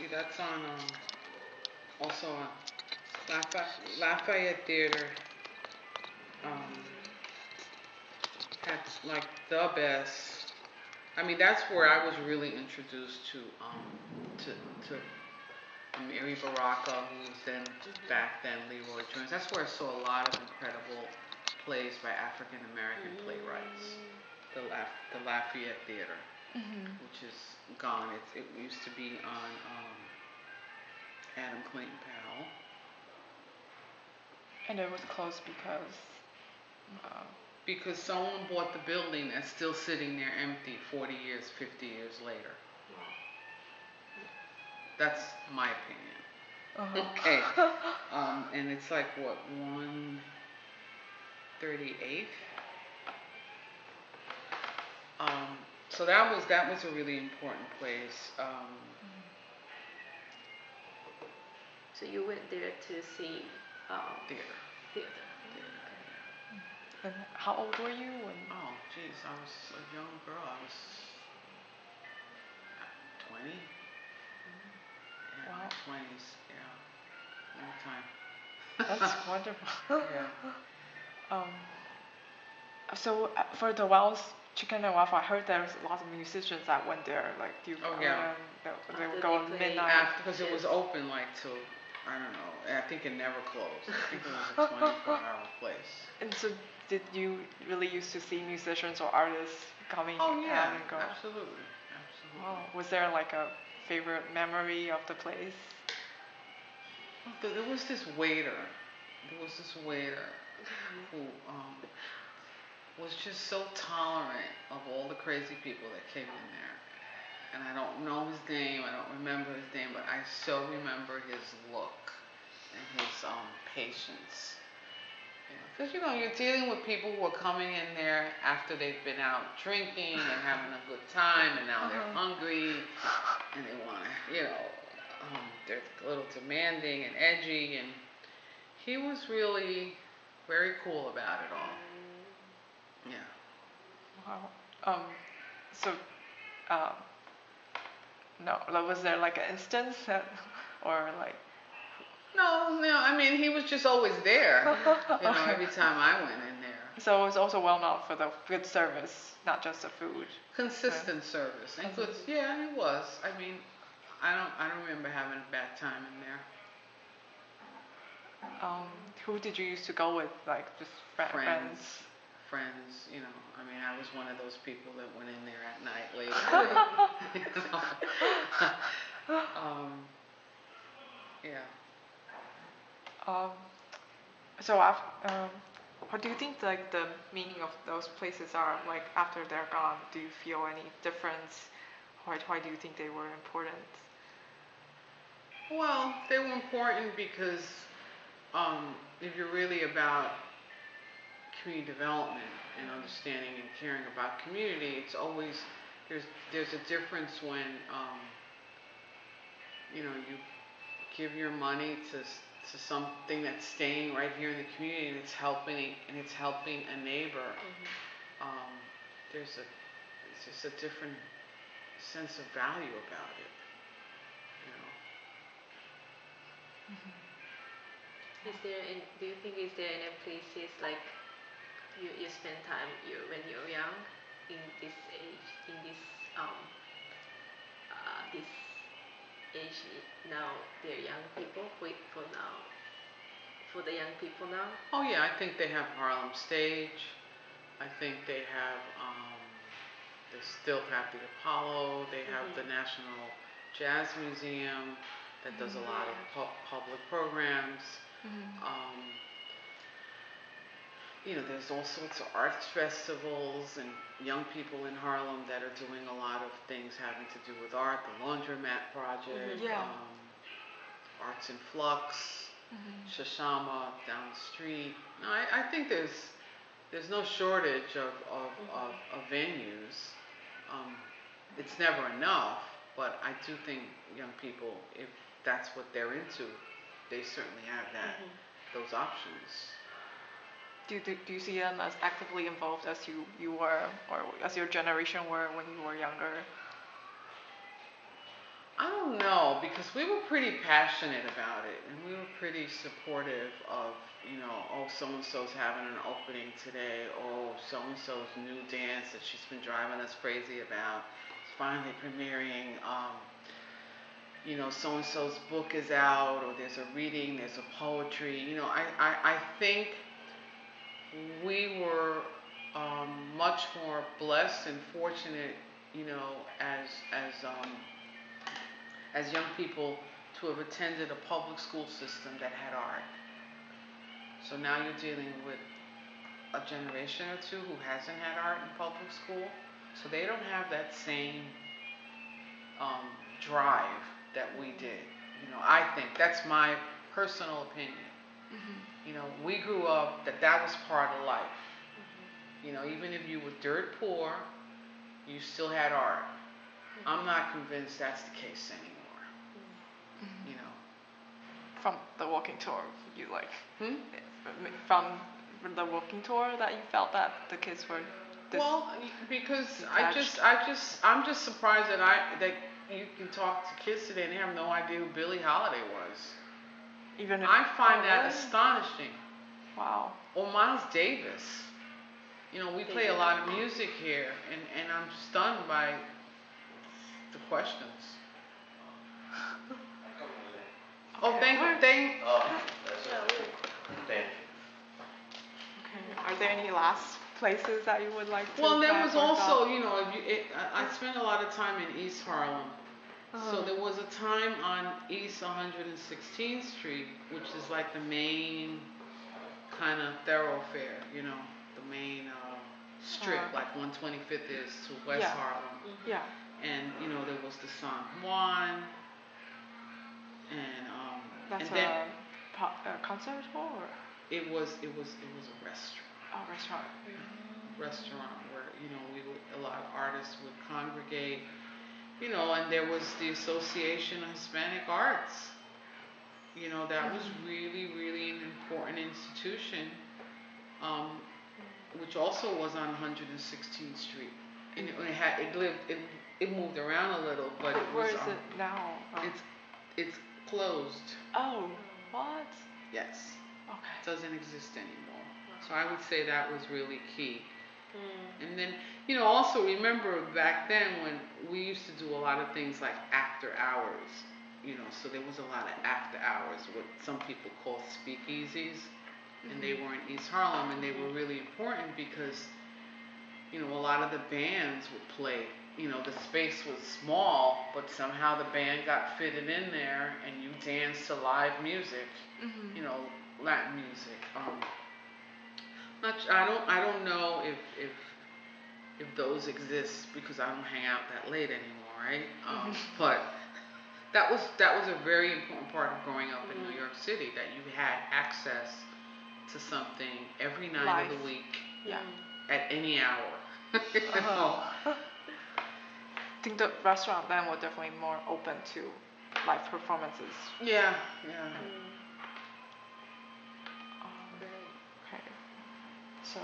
That's on also on Lafayette Theater. Um, had like the best. I mean, that's where I was really introduced to Mary Baraka, who was then back then Leroy Jones. That's where I saw a lot of incredible plays by African American playwrights. The Lafayette Theater, which is gone. It used to be on Adam Clayton Powell. And it was closed because. Uh, Because someone bought the building that's still sitting there empty 40 years, 50 years later. That's my opinion. Okay. And it's like what, 138th? So that was a really important place. So you went there to see Theater. theater. And how old were you when? Oh, geez, I was a young girl. I was 20. Yeah, Wow. 20s. Yeah, long time. That's wonderful. Yeah. So for the Wells Chicken and Waffle, I heard there's lots of musicians that went there, like Duke Yeah. they would go at midnight. Because it was open like till, I don't know, I think it never closed. I think it was a 24-hour place. And so did you really used to see musicians or artists coming Oh yeah, and go? absolutely. Wow. Was there like a favorite memory of the place? There was this waiter. Who was just so tolerant of all the crazy people that came in there. And I don't know his name, I don't remember his name, but I so remember his look and his patience. Because you're dealing with people who are coming in there after they've been out drinking and having a good time, and now they're hungry and they want to, they're a little demanding and edgy, and he was really very cool about it all. Yeah. Wow. So, no, was there like an instance that, or like? No. I mean, he was just always there. Okay. Every time I went in there. So it was also well known for the good service, not just the food. Consistent service and good. Yeah, it was. I mean, I don't remember having a bad time in there. Who did you used to go with? Like just friends? Friends, I mean, I was one of those people that went in there at night late. Yeah. So what do you think like the meaning of those places are like after they're gone? Do you feel any difference? Why do you think they were important? Well, they were important because if you're really about community development and understanding and caring about community, it's always there's a difference when you give your money to something that's staying right here in the community and it's helping a neighbor. It's just a different sense of value about it. Do you think is there any places like you spend time when you're young in this age this age now they're young people for the young people now? Oh yeah, I think they have Harlem Stage. I think they have they still have the Apollo. They have the National Jazz Museum that does a lot of public programs. There's all sorts of arts festivals and young people in Harlem that are doing a lot of things having to do with art. The Laundromat Project, Arts in Flux, Shashama down the street. No, I think there's no shortage of venues. It's never enough, but I do think young people, if that's what they're into, they certainly have those options. Do you see them as actively involved as you were, or as your generation were when you were younger? I don't know, because we were pretty passionate about it, and we were pretty supportive of, oh, so and so's having an opening today. Oh, so and so's new dance that she's been driving us crazy about is finally premiering. So and so's book is out, or there's a reading, there's a poetry. I think we were much more blessed and fortunate, as as young people, to have attended a public school system that had art. So now you're dealing with a generation or two who hasn't had art in public school, so they don't have that same drive that we did. I think that's my personal opinion. We grew up that was part of life. Even if you were dirt poor, you still had art. I'm not convinced that's the case anymore. From the walking tour, you like? Hmm? From the walking tour that you felt that the kids were. Well, because detached? I'm just surprised that you can talk to kids today and they have no idea who Billie Holiday was. Even if, I find that really? astonishing. Wow. Or Miles Davis. We play a lot of music here, and I'm stunned by the questions. Oh, thank you. Oh, that's it. Thank you. Okay. Are there any last places that you would like to? Well, there have was or also, thought? I spent a lot of time in East Harlem. So there was a time on East 116th Street, which is like the main kind of thoroughfare, the main strip, like 125th is to West Yeah. Harlem. Yeah. And there was the San Juan, and That's and then a concert hall or? it was a restaurant. Oh, restaurant. Restaurant where a lot of artists would congregate, and there was the Association of Hispanic Arts. That was really, really an important institution, which also was on 116th Street, and it moved around a little, but it Where was. is it now? It's closed. Oh, what? Yes, Okay. it doesn't exist anymore. So I would say that was really key. And then, also remember back then when we used to do a lot of things like after hours, so there was a lot of after hours, what some people call speakeasies, and they were in East Harlem, and they were really important because, a lot of the bands would play. The space was small, but somehow the band got fitted in there, and you danced to live music, Latin music. I don't know if those exist because I don't hang out that late anymore, right? But that was a very important part of growing up in New York City, that you had access to something every night of the week, at any hour. I think the restaurant then was definitely more open to live performances. Yeah. Okay. So